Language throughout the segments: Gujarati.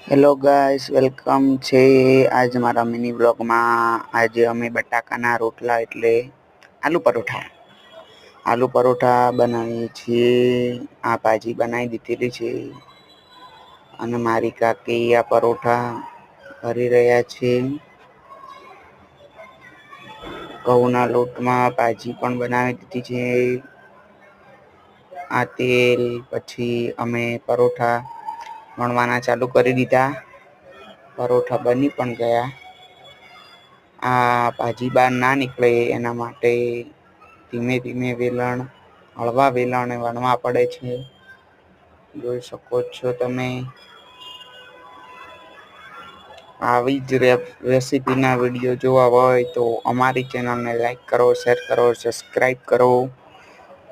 હેલો ગાઈસ, વેલકમ છે આજ મારા મિની બ્લોગમાં. આજે અમે બટાકાના રોટલા એટલે આલુ પરોઠા બનાવીએ છીએ. આ ભાજી બનાવી દીધેલી છે અને મારી કાકી આ પરોઠા ભરી રહ્યા છે. ઘઉંના લોટમાં ભાજી પણ બનાવી દીધી છે. આ તેલ પછી અમે પરોઠા વણવાના ચાલુ કરી દીધા. પરોઠા બની પણ ગયા. આ ભાજી બહાર ના નીકળે એના માટે ધીમે ધીમે હળવા વેલણે વણવા પડે છે. જોઈ શકો છો તમે. આવી જ રેસીપીના વિડીયો જોવા હોય તો અમારી ચેનલને લાઈક કરો, શેર કરો, સબસ્ક્રાઈબ કરો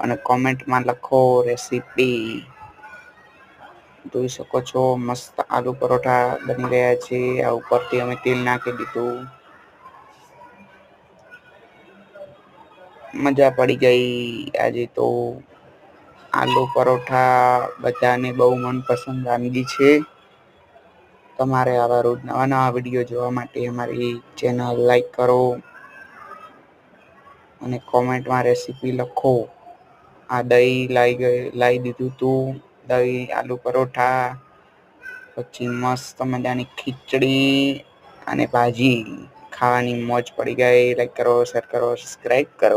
અને કોમેન્ટમાં લખો રેસીપી. જોઈ શકો છો મસ્ત આલુ પરોઠા બની રહ્યા છે. આ ઉપરથી અમે તેલ નાખી દીધું. મજા પડી ગઈ આજે તો. આલુ પરોઠા બધાને બહુ મનપસંદ વાનગી છે. તમારે આવા રોજ નવા નવા વિડીયો જોવા માટે અમારી ચેનલ લાઈક કરો અને કોમેન્ટમાં રેસીપી લખો. આ દહીં લાઈ દીધું તું. દહીં આલુ પરોઠા પછી મસ્ત મજાની ખીચડી અને ભાજી ખાવાની મોજ પડી ગઈ. લાઈક કરો, શેર કરો, સબસ્ક્રાઈબ કરો.